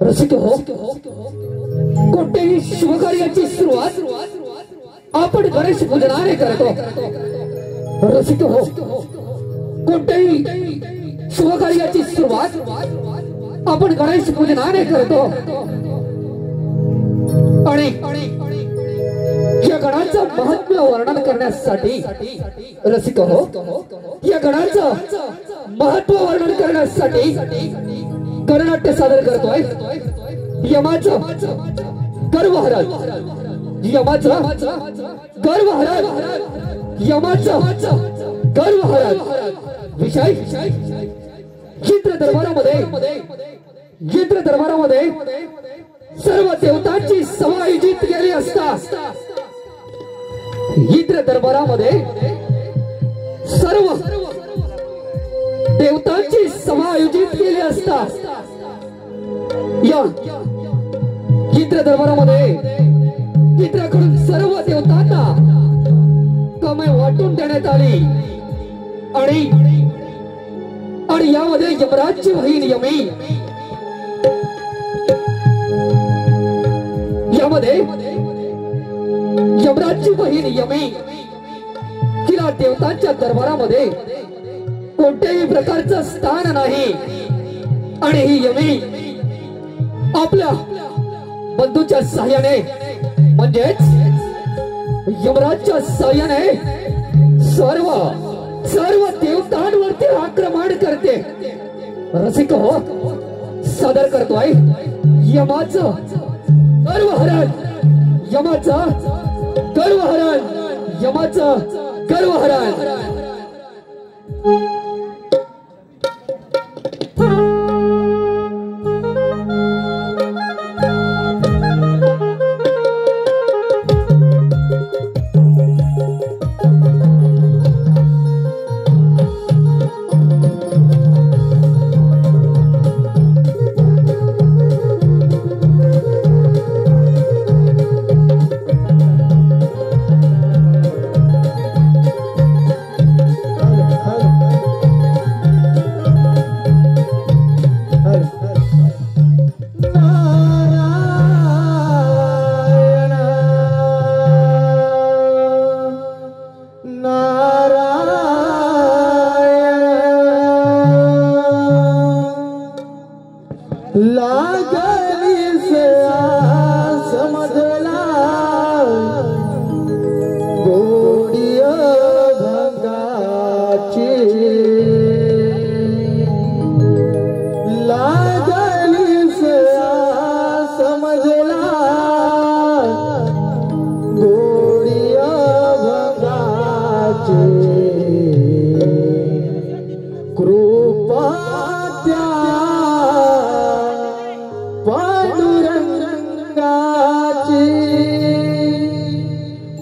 रसिक हो, कोणत्याही शुभकार्याची सुरुवात आपण गणेश पूजनाने करतो। रसिक हो, कोणत्याही शुभकार्याची सुरुवात आपण गणेश पूजनाने करतो आणि या गणाचं महत्त्व वर्णन करण्यासाठी रसिक हो, या गणाचं महत्त्व वर्णन करण्यासाठी गणनाट्य सादर करतोय यमाचं गर्वहरण, यमाचं गर्वहरण, यमाचं गर्वहरण। विषय इंद्र दरबारामध्ये सर्व देवतांची सभा आयोजित केली असता इंद्र दरबारामध्ये सर्व देवतांची सभा आयोजित केली असता या इंद्र दरबारामध्ये इंद्राकडून सर्व देवतांना कमाई वाटून देण्यात आली आणि यामध्ये यमराजची बहीण यमी, यामध्ये यमराजची बहीण यमी तिला देवतांच्या दरबारामध्ये कोणत्याही प्रकारचं स्थान नाही आणि ही यमी आपल्या बंधूच्या सहाय्याने म्हणजेच यमराजच्या सहाय्याने सर्व देवतांवरती आक्रमण करते। रसिक हो, सादर करतोय यमाचं गर्वहरण, यमाचं गर्वहरण, यमाचं गर्वहरण।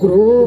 Go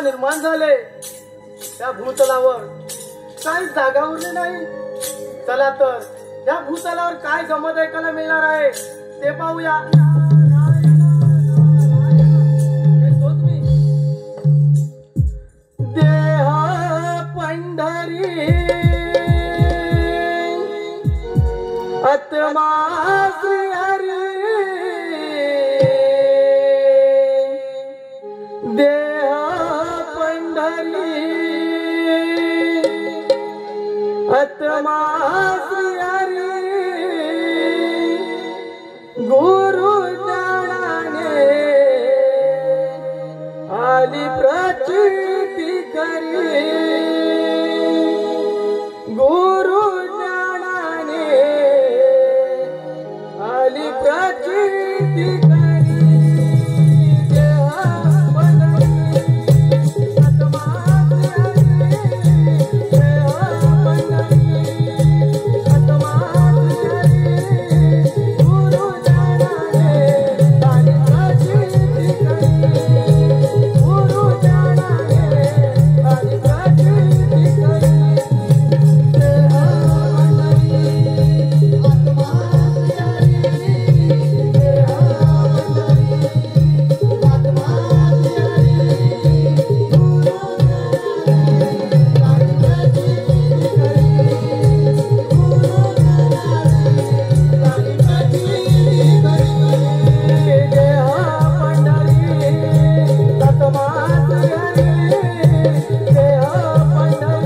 निर्माण झाले त्या भूतलावर काही जागा उरली नाही. चला तर या भूतलावर काय गमत ऐकायला मिळणार आहे ते पाहूया. देह पंढरी आत्मा श्री हरी, देह पंढरी आत्मा श्री हरी, गुरु ज्ञानाने आली प्रचिती करी, गुरु ज्ञानाने आली प्रचिती करी. देह पंढरी आत्मा श्री हरी, देह पंढरी आत्मा श्री हरी, गुरु ज्ञानाने आली प्रचिती करी, गुरु ज्ञानाने आली प्रचिती करी. देह पंढरी आत्मा श्री हरी, देह पंढरी आत्मा श्री हरी, गुरु ज्ञानाने आली प्रचिती करी, गुरु ज्ञानाने आली प्रचिती करी. देह पंढरी आत्मा श्री हरी, देह पंढरी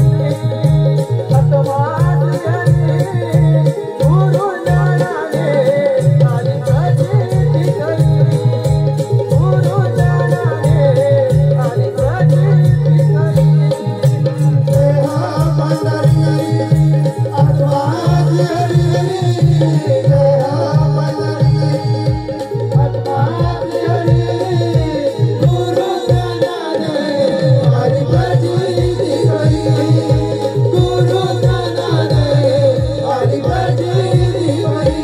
आत्मा श्री हरी, गुरु ज्ञानाने आली प्रचिती करी, गुरु ज्ञानाने आली प्रचिती करी. देह पंढरी आत्मा श्री हरी, देह पंढरी आत्मा श्री हरी, गुरु ज्ञानाने आली प्रचिती करी, गुरु ज्ञानाने आली प्रचिती करी.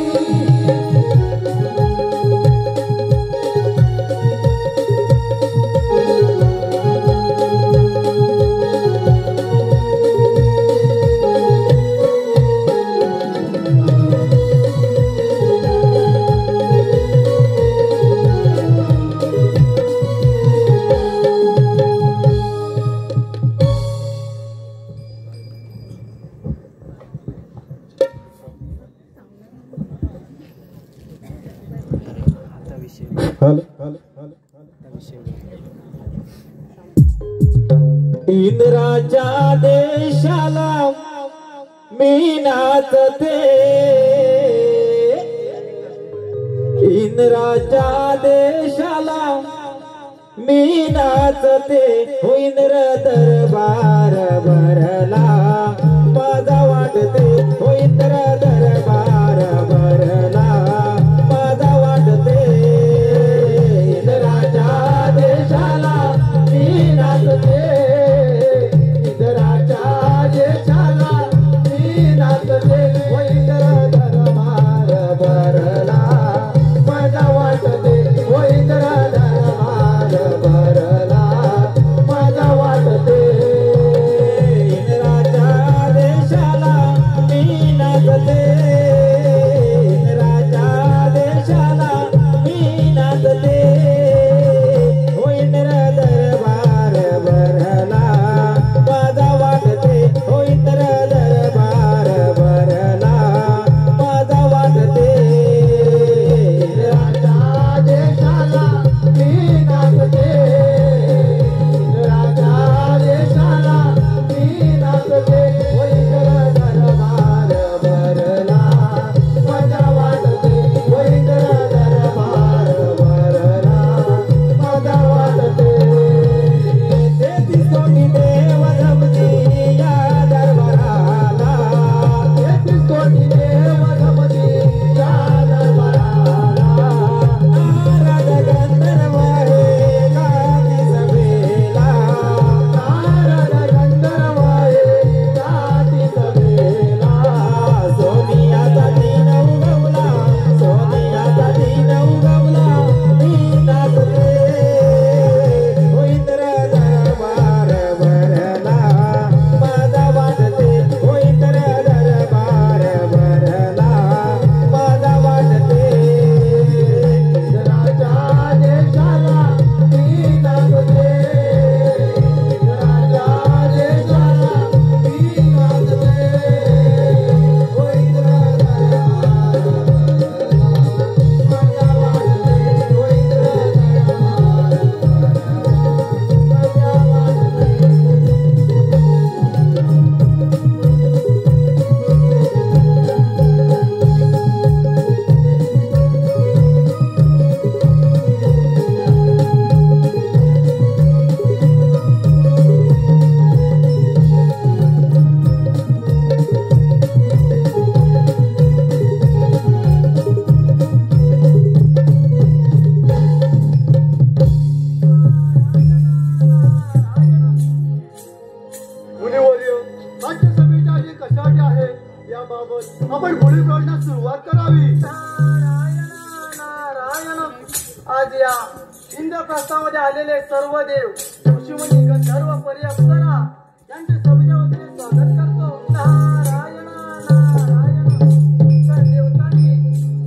इंद्राच्या देशाला मी नाचते, इंद्राच्या देशाला मी नाचते, हो इंद्र दरबार भरला माझा वाटते, हो इंद्र दरबार भरला माझा वाटते. इंद्राच्या देशाला मी नाचते, इंद्राच्या देशाला मी नाचते, हो इंद्र दरबार भरला माझा वाटते, हो इंद्र दरबार भरला माझा वाटते. याबाबत आपण पुढील प्रश्नास सुरुवात करावी. नारायण नारायण. आज या इंद्रप्रस्थामध्ये आलेले सर्व देव, ऋषीमुनी, गंधर्व, परी, अप्सरा यांचे सविच्या वतीने स्वागत करतो. नारायण नारायण. तर देवतांनी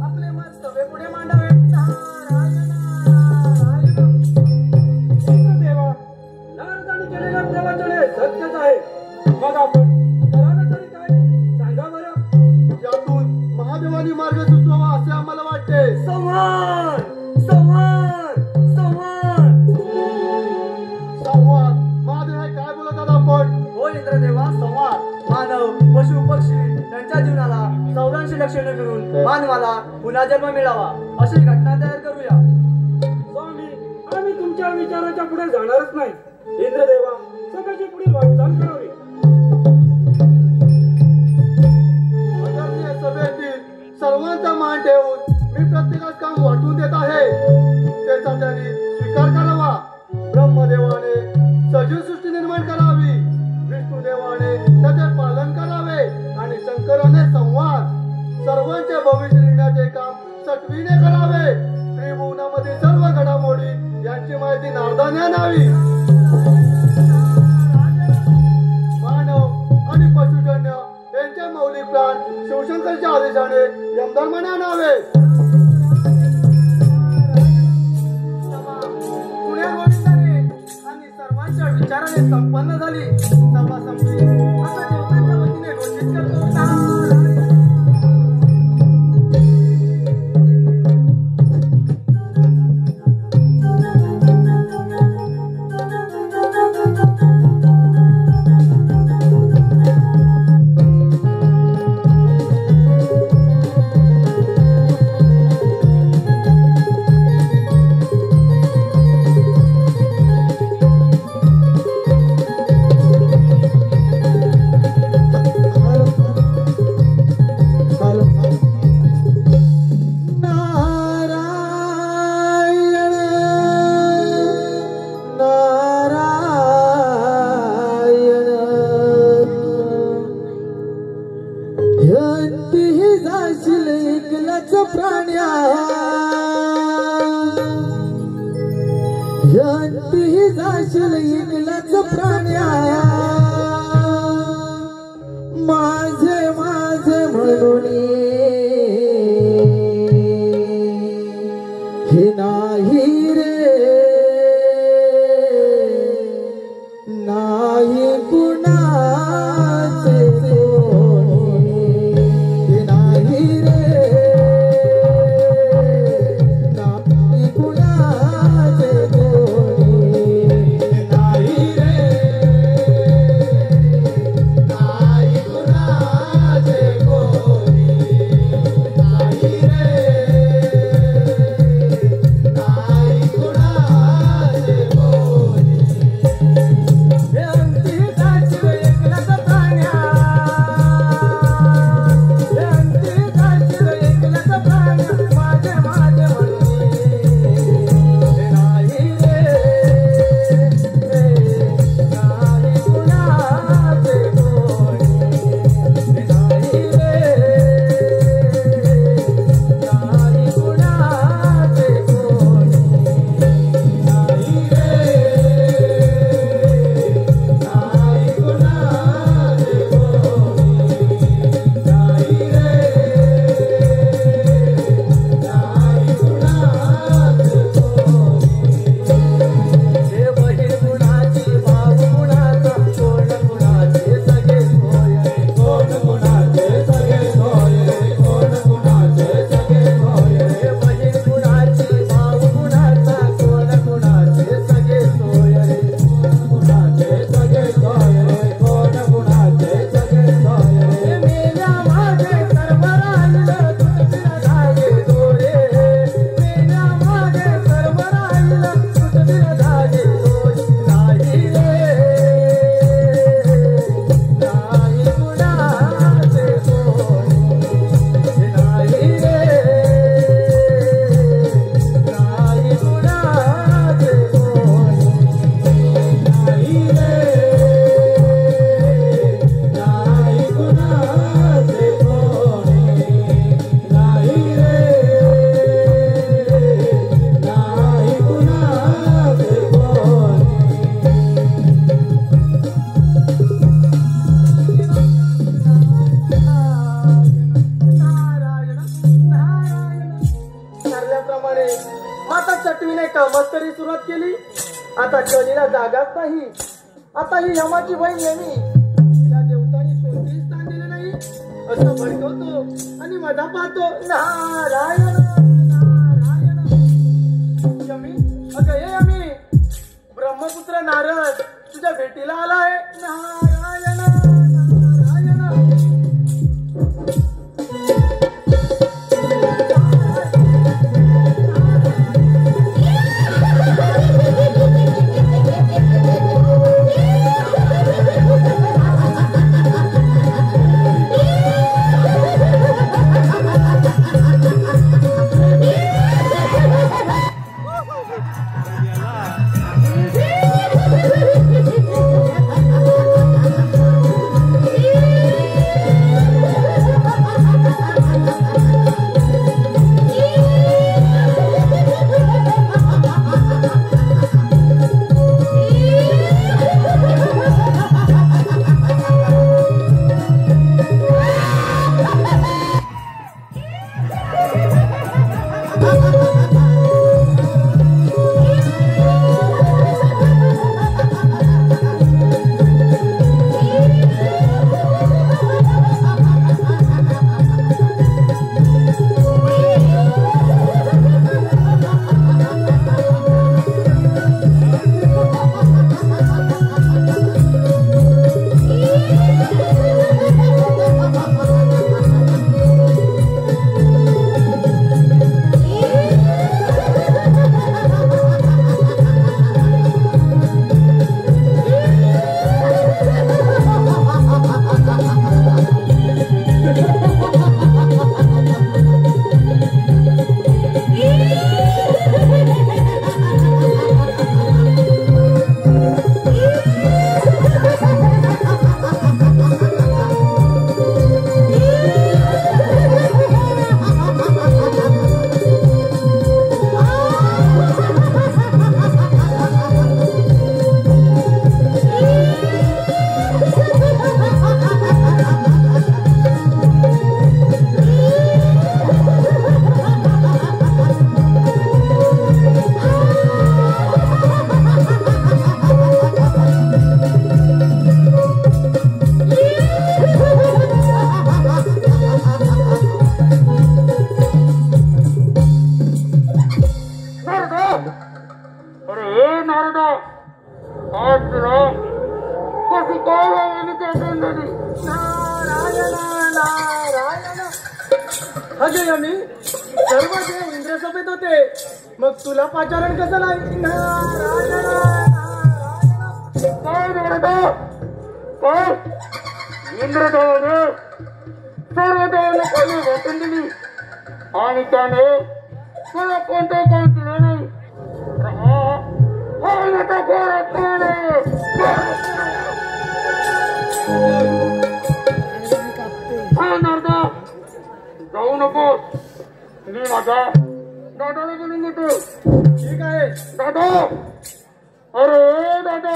आपले मत सभेपुढे मांडावे. नारायण नारायण. देवा, नारदांनी केलेल्या प्रवचने सत्यच आहे. मग आपण करावे तरी काय, सांगा बरं. यातून महादेवानी मार्ग सुचवावा असे आम्हाला वाटते. संहार संहार संहार. संवाद. महादेव हे काय बोलत आहात आपण? हो इंद्रदेवा, संवार. मानव, पशु, पक्षी यांच्या जीवनाला 1400 लक्षणे करून मानवाला पुन्हा जन्म मिळावा अशी घटना तयार करूया. स्वामी, आम्ही तुमच्या विचाराच्या पुढे जाणारच नाही. इंद्रदेवा, सगळ्याची पुढील वाटचाल करावी. आदरणीय सभेतील सर्वांचा मान ठेवून मी प्रत्येकास काम वाटून देत आहे. त्याचा त्यांनी स्वीकार करावा. ब्रह्मदेवाने सजीव सृष्टी निर्माण करावी, विष्णुदेवाने त्याचे पालन करावे आणि शंकराने संवाद. सर्वांचे भविष्य लिहिण्याचे काम सटवीने करावे. त्रिभुवनामध्ये सर्व घडामोडी यांची माहिती नारदाने आणावी. मानव आणि पशुजन्य यांचे मौलिक प्राण शिवशंकरच्या आदेशाने यमधर्माने आणावे. पुण्या गोविंदाने आणि सर्वांच्या विचाराने संपन्न झाली. सभा संपली. आता देवतांच्या वतीने घोषित करतो. माझे माझे म्हणून हे नाही रे, नाही कुणाचे कोणी. हे नाही रे, नाही कुणाचे कोणी. हे नाही रे, नाही कुणाचे कोणी. नाही रे, नाही कुणाचे कोणी. हे अंती साची एकला मस्तरी सुरुवात केली. आता कलीला जागाच नाही. आता ही यमाची बहीण यमी तिला देवतांनी कोणतेही स्थान दिले नाही असं भडकवतो आणि मधा पाहतो. नारायण नारायण. यमी, अगं हे यमी, ब्रह्मपुत्र नारद तुझ्या भेटीला आलाय. नारायण नारायण. अगे यमी, सर्व देव इंद्रसभेत होते, मग तुला पाचारण कसं नाही? नारायण नारायण. काय इंद्रदेवाने सर्व देवाला खाली वाटून दिली आणि त्याने तुला कोणते काम दिले नाही. जाऊ नको, मी माझ्या दादाला बोलून घेतो. ठीक आहे दादा. अरे दादा.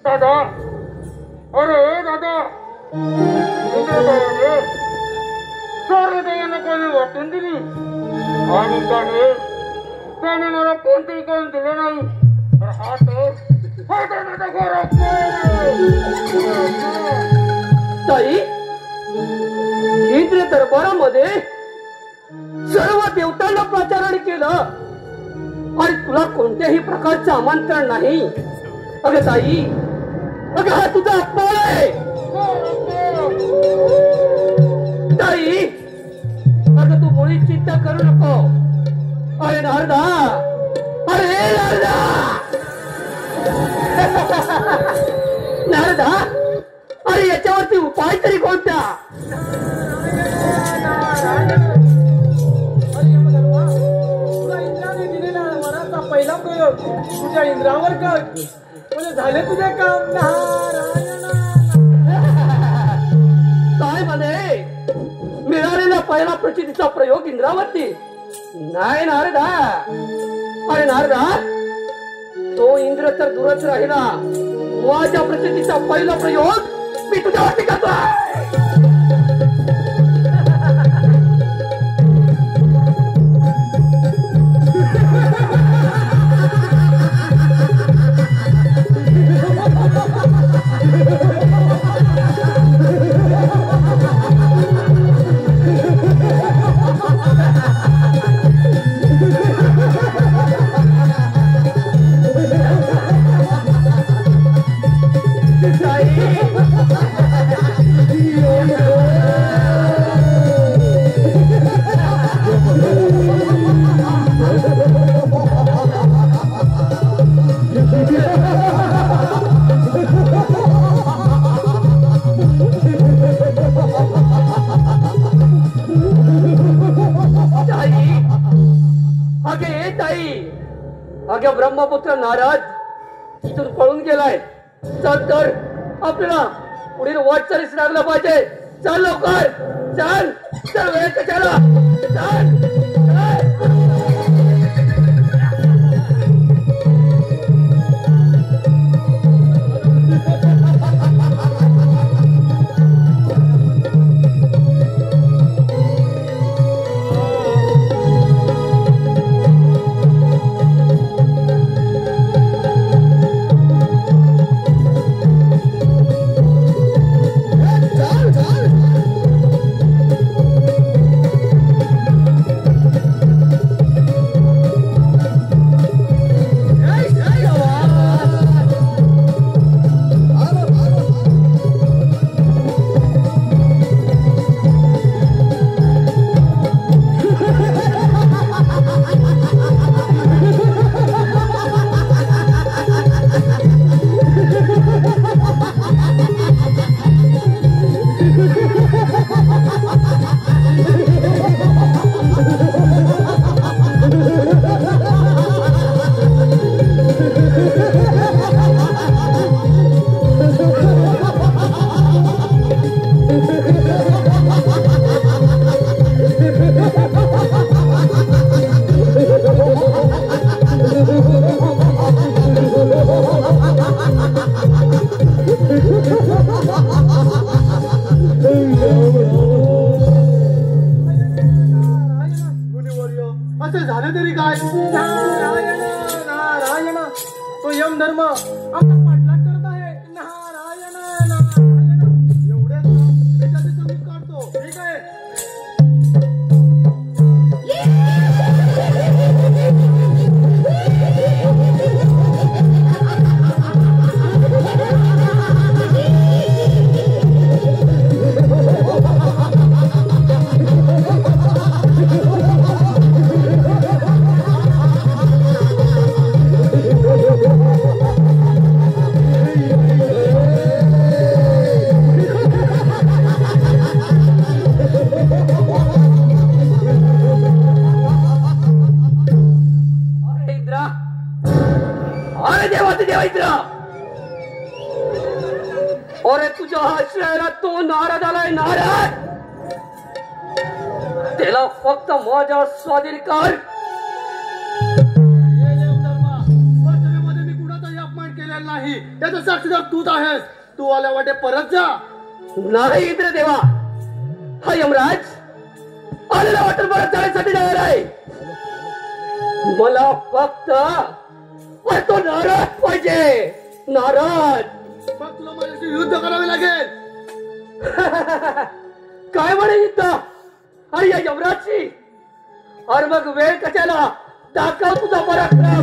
दादा, अरे दादा, सूर्योदयानं कोणी वाटून दिली आणि त्याने मला कोणतेही करून दिले नाही. ताई, इंद्र दरबारामध्ये सर्व देवतांना प्रचारण केलं आणि तुला कोणत्याही प्रकारचं आमंत्रण नाही. अगं ताई, अगं हा तुझा अपमान आहे. ताई, अगं तू मुळी चिंता करू नको. अरे नारदा, अरे नारदा, नारदा, अरे याच्यावरती उपाय तरी कोणता? तुला इंद्राने दिलेला वराचा पहिला प्रयोग तुझ्या इंद्रावर कर, म्हणजे झाले तुझे काम. काय म्हणे, मिळालेला पहिला प्रचितीचा प्रयोग इंद्रावरती? नाही नारदा, अरे नारदा, तो इंद्र तर दूरच राहिला. माझ्या प्रचितीचा पहिला प्रयोग मी तुझ्यावरती करतोय. अगं ब्रह्मपुत्र नारद इथून पळून गेलाय. चल तर आपल्याला पुढील वाटचालीस लागलं पाहिजे. चल लवकर, चल चल, वेळ कशाला, चल काय नारायण नारायण तो यम धर्म आमचा पाठलाग करत आहे नारायण नारायण एवढे मी त्याची समजूत काढतो. ठीक आहे अरे इंद्रा, अरे देवाचे देवा इंद्रा, अरे तुझ्या आश्रयाला तो नाराज आलाय नाराज. त्याला फक्त माझ्या स्वाधीन कर. हे देवधर्मा, वर्तवेमध्ये मी कुणाचाही अपमान केलेला नाही. याचा साक्षीदार तूच आहेस. तू आल्या वाटे परत जा. नाही इंद्र देवा, हा यमराज आलेला वाटेल मला जाण्यासाठी नाही आलाय. मला फक्त अरे तो नाराज पाहिजे, नाराज. मग तुला माझ्याशी युद्ध करावे लागेल. काय म्हणे युद्ध? अरे या यमराजची. अरे मग वेळ कशाला, दाखव तुझा पराक्रम.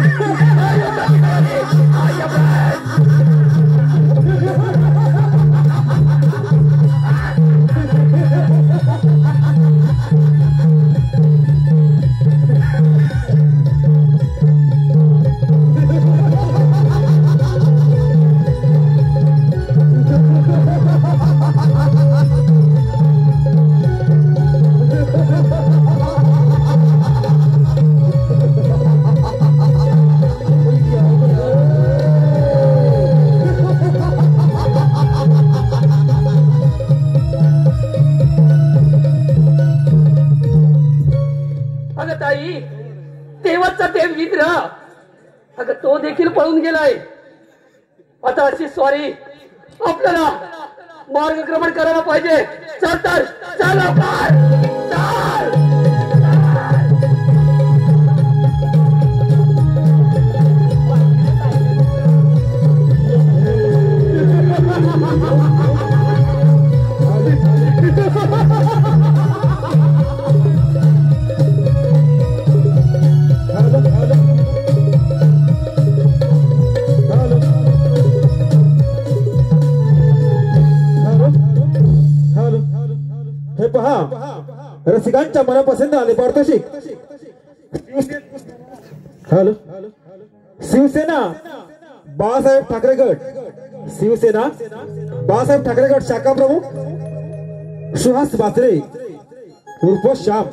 हा यमराज. अगं ताई, देवाचा देव इंद्र, अगं तो देखील पळून गेलाय. आता अशी स्वारी आपल्याला मार्गक्रमण करायला पाहिजे. चल तर, चल लवकर, चल. हे पहा, रसिकांच्या मनापसंत आले पारितोषिक. हॅलो, शिवसेना बाळासाहेब ठाकरे गट, शिवसेना बाळासाहेब ठाकरे गट शाखा प्रमुख सुहास बासरे उर्फ श्याम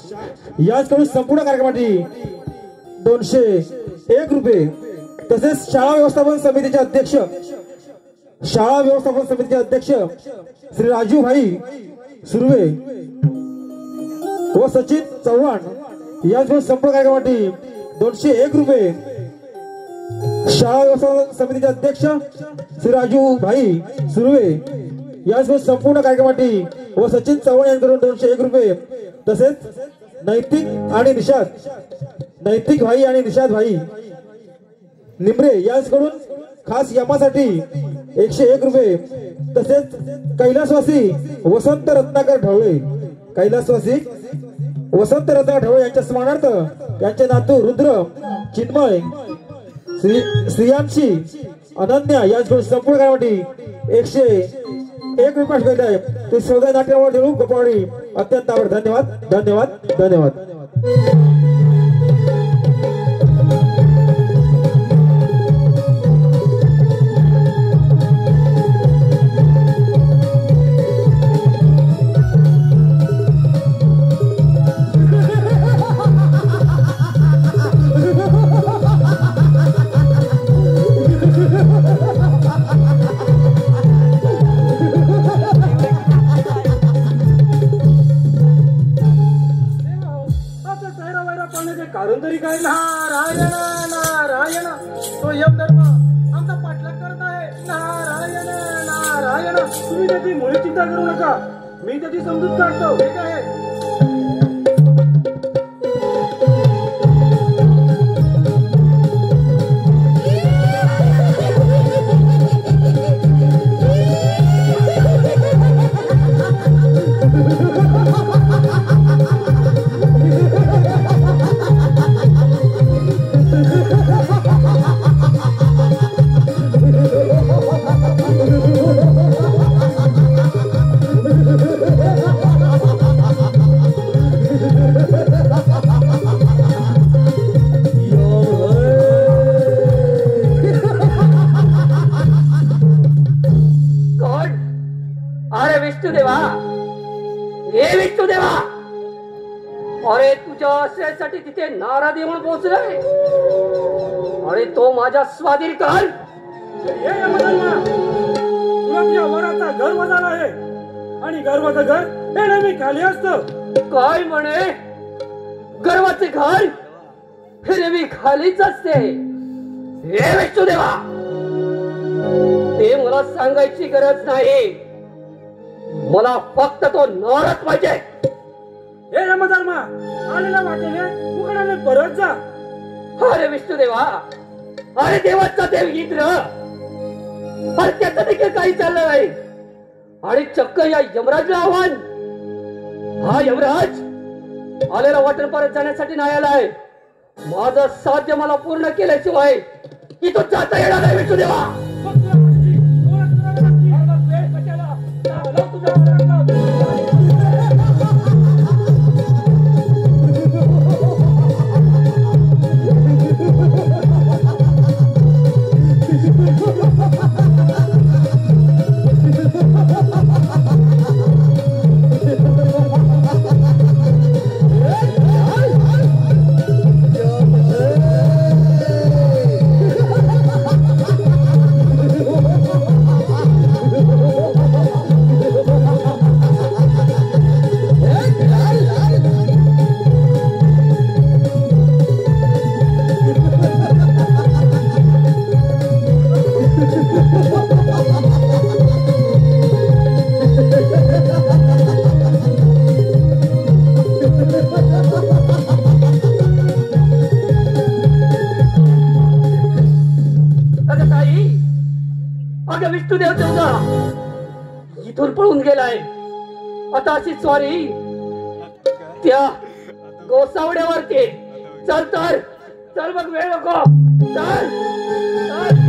याचकडून संपूर्ण कार्यक्रमासाठी 201 रुपये, तसेच शाळा व्यवस्थापन समितीचे अध्यक्ष श्री राजू भाई सुर्वे व सचिन चव्हाण याचकडून संपूर्ण कार्यक्रमासाठी 201 रुपये, शाळा व्यवस्थापन समितीचे अध्यक्ष श्री राजू भाई सुर्वे याचकडून संपूर्ण कार्यक्रमासाठी व सचिन चव्हाण यांच्याकडून 201 रुपये, तसेच नैतिक भाई आणि निषाद भाई निमरे याचकडून खास यमासाठी 101 रुपये, तसेच कैलासवासी वसंत रत्नाकर ढवळे यांच्या स्मरणार्थ यांचे नातू रुद्र, चिन्मय, श्रियांशी, अनन्या यांच्याकडून संपूर्ण कार्यक्रमासाठी 101 रुपये ठेवले आहे. ते सौदा नाट्यावर देऊ गोपाळी. अत्यंत आवड. धन्यवाद, धन्यवाद, धन्यवाद. कारण तरी काय? नारायण नारायण तो यम धर्म आमचा पाठलाग करत आहे नारायण नारायण. तुम्ही त्याची मुळी चिंता करू नका, मी त्याची समजूत काढतो. ठीक आहे अरे विष्णुदेवा, हे विष्णुदेवा, अरे तुझ्या आश्रयासाठी तिथे नारद येऊन पोहोचलाय. अरे तो माझ्या स्वाधीन कर. हे यमधर्मा, तुला तुझ्या वराचा गर्व झाला आहे आणि गर्वाचं घर हे नेहमी खाली असतं. काय म्हणे? गर्वाचे घर हे नेहमी खालीच असते. हे विष्णुदेवा, ते मला सांगायची गरज नाही. मला फक्त तो नारद पाहिजे. हे यमधर्मा, आलेल्या वाटेने उकडाने परत जा. अरे विष्णुदेवा, अरे देवाचा देव इंद्र, अरे त्याचं देखील काही चाललं नाही. आणि चक्क या यमराजला आव्हान. हा यमराज आलेला वाटेल परत जाण्यासाठी नाही आलाय. माझं साध्य मला पूर्ण केल्याशिवाय इथून जाता येणार नाही. विष्णुदेवा, मग तुला माझी ओळख करावी लागते. आता वेळ कशाला? लाव तुझ्या वराला. अगं विष्णुदेव तेवढा इथून पळून गेलाय. आता अशी स्वारी त्या गोसावड्यावरती. चल तर, चल मग, वेळ नको. चल चल.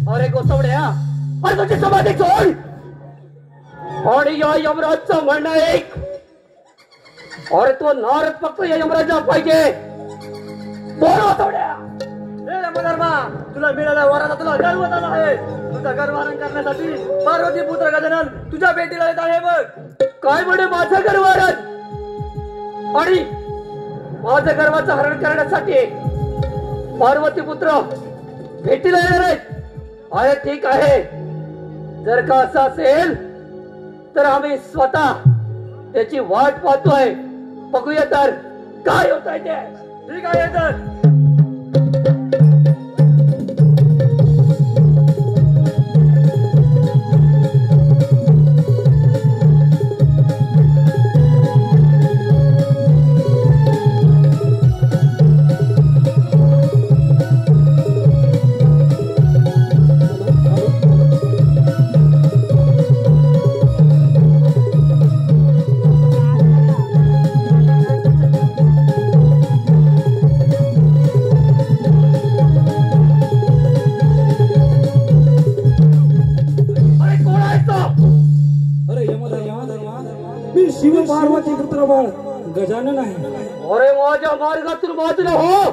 अरे गोसावड्या, अरे तुझी समाधी सोड. आणि या यमराजचं म्हणणं एक. अरे तो नारद फक्त या यमराजला पाहिजे. बोल गोसावड्या. हे यमधर्मा, तुला मिळाल्या वराचा तुला गर्व झाला आहे. तुझा गर्वहरण करण्यासाठी पार्वती पुत्र गजानन तुझ्या भेटीला येत आहे बघ. काय म्हणे माझं गर्वहरण? आणि माझं गर्वाचं हरण करण्यासाठी पार्वती पुत्र भेटीला येणार आहेत. अरे ठीक आहे, जर का असं असेल तर आम्ही स्वतः त्याची वाट पाहतोय. बघूया तर काय होत आहे ते. ठीक आहे तर. मी शिव पार्वती पुत्र बाळ गजानन आहे. अरे माझ्या मार्गातून बाजूला हो.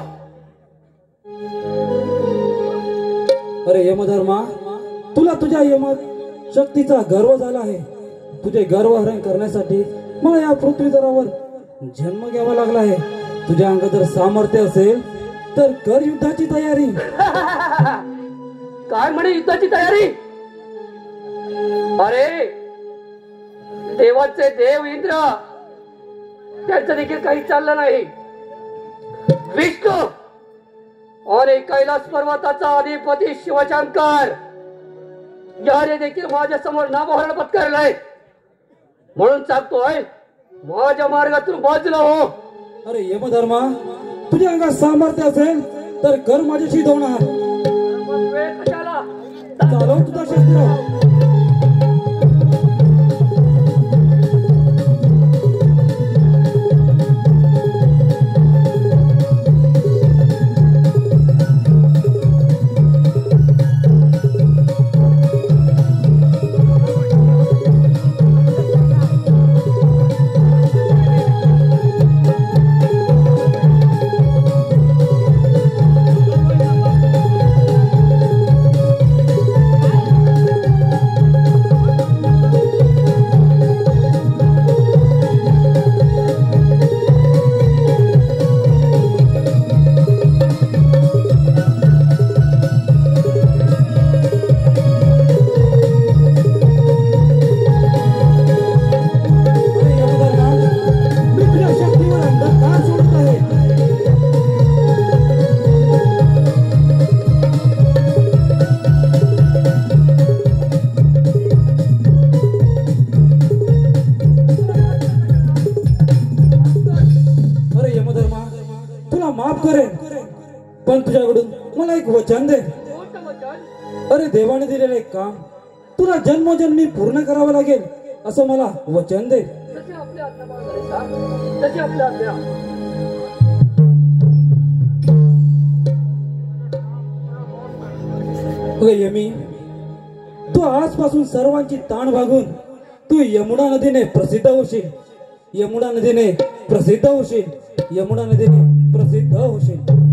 अरे यमधर्मा, तुला तुझ्या यम शक्तीचा गर्व झाला आहे. तुझे गर्व हरण करण्यासाठी मला या पृथ्वी तलावर जन्म घ्यावा लागला आहे. तुझ्या अंगात जर सामर्थ्य असेल तर कर युद्धाची तयारी. काय म्हणे युद्धाची तयारी? अरे देवाचे देव इंद्र त्यांचं देखील काही चाललं नाही. विष्णू आणि कैलास पर्वताचा अधिपती शिवशंकर याने देखील माझ्या समोर नामहरण पत्करलंय. म्हणून सांगतोय माझ्या मार्गातून बाजूला हो. अरे यमधर्मा, तुझ्या अंगात सामर्थ्य असेल तर कर माझ्याशी दोणार. मग वेळ कशाला? चालव तुझा शस्त्र. पण तुझ्याकडून मला एक वचन दे. अरे देवाने दिलेलं एक काम तुला जन्मोजन्मी पूर्ण करावं लागेल असं मला वचन दे. तसे आपल्या आज्ञा बाळगाले साहेब, तसे आपल्या आज्ञा. यमी, तू आजपासून सर्वांची ताण भागून तू यमुना नदीने प्रसिद्ध होशील. यमुना नदीने प्रसिद्ध होशील. यमुना नदीने प्रसिद्ध होशील.